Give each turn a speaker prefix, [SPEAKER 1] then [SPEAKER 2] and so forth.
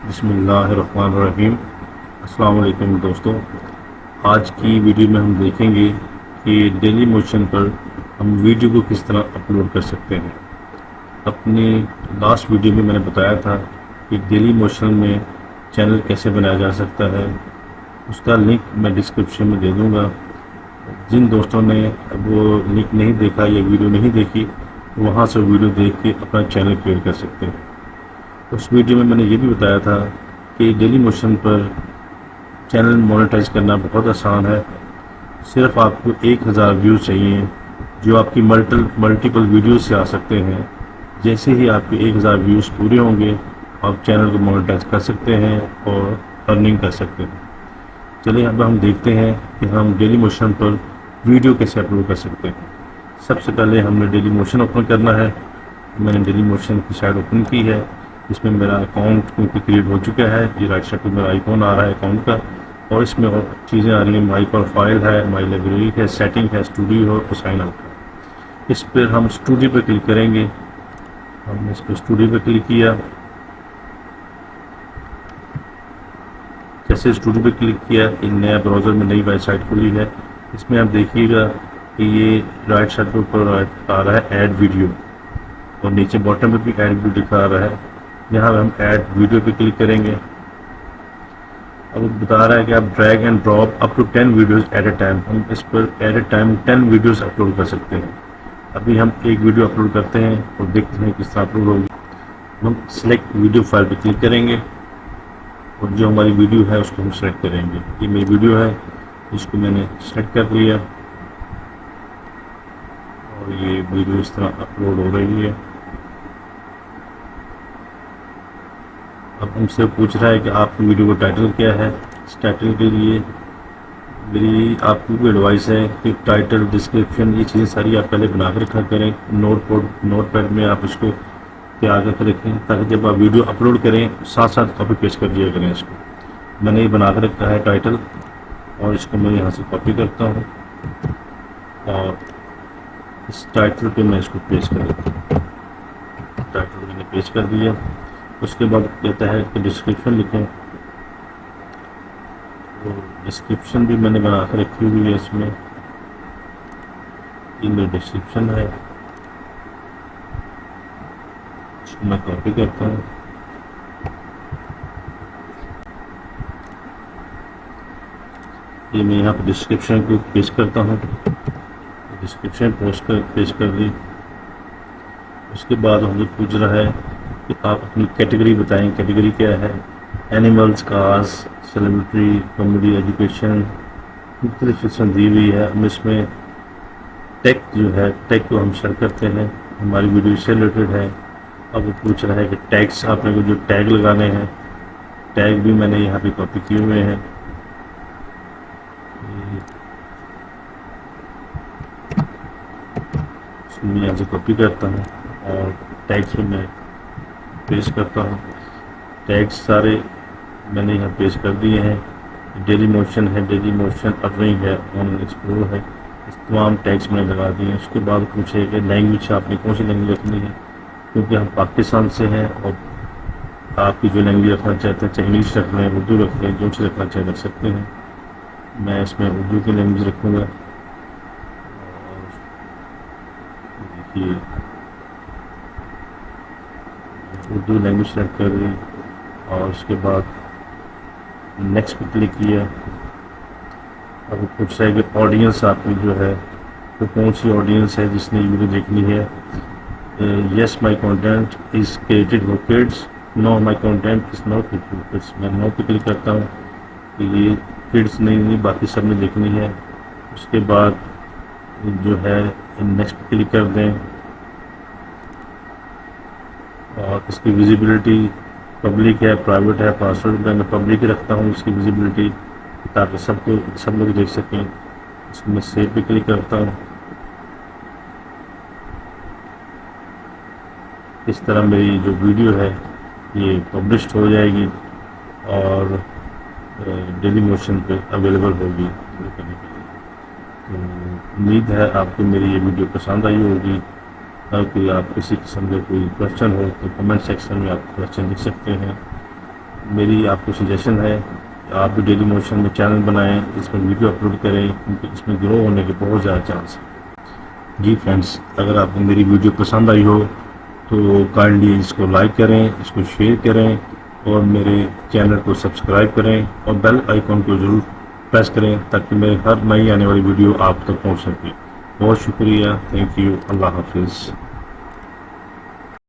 [SPEAKER 1] بسم اللہ الرحمن الرحیم۔ السلام علیکم دوستوں، آج کی ویڈیو میں ہم دیکھیں گے کہ ڈیلی موشن پر ہم ویڈیو کو کس طرح اپلوڈ کر سکتے ہیں۔ اپنی لاسٹ ویڈیو میں نے بتایا تھا کہ ڈیلی موشن میں چینل کیسے بنایا جا سکتا ہے، اس کا لنک میں ڈسکرپشن میں دے دوں گا۔ جن دوستوں نے وہ لنک نہیں دیکھا یا ویڈیو نہیں دیکھی، وہاں سے ویڈیو دیکھ کے اپنا چینل کریٹ کر سکتے ہیں۔ اس ویڈیو میں نے یہ بھی بتایا تھا کہ ڈیلی موشن پر چینل مونیٹائز کرنا بہت آسان ہے۔ صرف آپ کو 1000 ویوز چاہیے جو آپ کی ملٹیپل ویڈیوز سے آ سکتے ہیں۔ جیسے ہی آپ کے 1000 ویوز پورے ہوں گے، آپ چینل کو مونیٹائز کر سکتے ہیں اور ارننگ کر سکتے ہیں۔ چلیے اب ہم دیکھتے ہیں کہ ہم ڈیلی موشن پر ویڈیو کیسے اپلوڈ کر سکتے ہیں۔ سب سے پہلے ہم نے ڈیلی موشن اوپن کرنا ہے۔ میں نے ڈیلی موشن کی سائٹ اوپن کی ہے۔ اس میں میرا اکاؤنٹ کیونکہ کریٹ ہو چکا ہے، یہ رائٹ سائڈ پہ میرا آئیکن آ رہا ہے اکاؤنٹ کا، اور اس میں اور چیزیں آ رہی ہیں۔ مائی پروفائل ہے، مائی لائبریری ہے، سیٹنگ ہے، اسٹوڈیو اور سائن آؤٹ ہے۔ اس پر ہم اسٹوڈیو پہ کلک کریں گے۔ ہم نے اس پہ اسٹوڈیو پہ کلک کیا۔ جیسے اسٹوڈیو پہ کلک کیا، ایک نیا براؤزر میں نئی ویب سائٹ کھلی ہے۔ اس میں آپ دیکھیے گا کہ یہ رائٹ سائڈ پہ اوپر آ رہا ہے ایڈ ویڈیو، اور نیچے باٹم پہ بھی ایڈ ویڈیو دکھا رہا ہے۔ یہاں ہم ایڈ ویڈیو پہ کلک کریں گے۔ اب بتا رہا ہے کہ آپ drag and drop up to 10 videos at a time. ہم اس پر at a time 10 videos upload کر سکتے ہیں۔ ابھی ہم ایک ویڈیو اپلوڈ کرتے ہیں اور دیکھتے ہیں کس طرح اپلوڈ ہوگی۔ ہم سلیکٹ ویڈیو فائل پہ کلک کریں گے اور جو ہماری ویڈیو ہے اس کو ہم سلیکٹ کریں گے۔ یہ میری ویڈیو ہے، اس کو میں نے سلیکٹ کر لیا اور یہ ویڈیو اس طرح اپلوڈ ہو رہی ہے۔ اب ہم سے پوچھ رہا ہے کہ آپ کی ویڈیو کا ٹائٹل کیا ہے۔ اس ٹائٹل کے لیے میری آپ کو ایڈوائس ہے کہ ٹائٹل، ڈسکرپشن، یہ چیزیں ساری آپ پہلے بنا کے رکھا کریں۔ نوٹ پیڈ میں آپ اس کو تیار کر کے رکھیں تاکہ جب آپ ویڈیو اپلوڈ کریں ساتھ ساتھ کاپی پیسٹ کر دیا کریں اس کو۔ میں نے یہ بنا کے رکھا ہے ٹائٹل، اور اس کو میں یہاں سے کاپی کرتا ہوں اور اس ٹائٹل پہ میں اس کو پیسٹ کر دیتا ہوں۔ ٹائٹل میں نے پیسٹ کر دیا۔ اس کے بعد کہتا ہے کہ ڈسکرپشن لکھیں۔ ڈسکرپشن بھی میں نے بنا کے رکھی ہوئی ہے۔ اس میں یہ میری ڈسکرپشن ہے، اس کو میں کاپی کرتا ہوں۔ یہ میں یہاں پہ ڈسکرپشن کو پیسٹ کرتا ہوں۔ ڈسکرپشن پیسٹ کر دی۔ اس کے بعد ہم سے پوچھ رہا ہے کہ آپ اپنی کیٹیگری بتائیں۔ کیٹیگری کیا ہے؟ Animals, cars, celebrity, comedy, education, مختلف قسم دی ہوئی ہے۔ ہم اس میں ٹیگ جو ہے، ٹیگ کو ہم شیئر کرتے ہیں، ہماری ویڈیو سے ریلیٹڈ ہے۔ اب وہ پوچھ رہا ہے کہ ٹیگس آپ نے کو جو ٹیگ لگانے ہیں، ٹیگ بھی میں نے یہاں پہ کاپی کیے ہوئے ہیں۔ اس کو میں یہاں سے کاپی کرتا ہوں اور ٹیگس میں پیسٹ کرتا ہوں۔ ٹیگس سارے میں نے یہاں پیسٹ کر دیے ہیں۔ ڈیلی موشن ہے، ڈیلی موشن ارننگ ہے، آن لائن ایکسپلور ہے، اس تمام ٹیگس میں نے لگا دیے ہیں۔ اس کے بعد پوچھے کہ لینگویج آپ نے کون سی لینگویج رکھنی ہے، کیونکہ ہم پاکستان سے ہیں اور آپ کی جو لینگویج رکھنا چاہتے ہیں، چاہے انگلش رکھ لیں، اردو رکھ لیں، جو چیز رکھنا چاہیں رکھ سکتے ہیں۔ میں اس میں اردو کی لینگویج رکھوں گا۔ دیکھیے اردو لینگویج سلیکٹ کر دی اور اس کے بعد نیکسٹ پہ کلک کیا۔ اب پوچھ رہا ہے کہ آڈینس آپ کی جو ہے وہ کون سی آڈینس ہے جس نے ویڈیو دیکھنی ہے۔ Yes my content is created for kids, no my content is not created for kids. میں نو پہ کلک کرتا ہوں کہ یہ کڈس نہیں، باقی سب نے دیکھنی ہے۔ اس کے بعد جو ہے نیکسٹ پہ کلک کر دیں اور اس کی ویزیبلٹی پبلک ہے، پرائیویٹ ہے، پاسورڈ میں پبلک رکھتا ہوں اس کی ویزیبلٹی تاکہ سب لوگ دیکھ سکیں۔ اس کو میں سیو پہ کلک کرتا ہوں۔ اس طرح میری جو ویڈیو ہے یہ پبلشڈ ہو جائے گی اور ڈیلی موشن پہ اویلیبل ہوگی کرنے کے لیے۔ تو امید ہے آپ کو میری یہ ویڈیو پسند آئی ہوگی۔ اگر کوئی آپ کسی قسم کا کوئی کوشچن ہو تو کمنٹ سیکشن میں آپ کوشچن لکھ سکتے ہیں۔ میری آپ کو سجیشن ہے کہ آپ بھی ڈیلی موشن میں چینل بنائیں، اس میں ویڈیو اپلوڈ کریں، کیونکہ اس میں گرو ہونے کے بہت زیادہ چانس ہیں۔ جی فرینڈس، اگر آپ کو میری ویڈیو پسند آئی ہو تو کائنڈلی اس کو لائک کریں، اس کو شیئر کریں اور میرے چینل کو سبسکرائب کریں اور بیل آئیکن کو ضرور پریس کریں تاکہ میرے ہر نئی آنے والی ویڈیو آپ تک پہنچ سکے۔ بہت شکریہ، تھینک یو، اللہ حافظ۔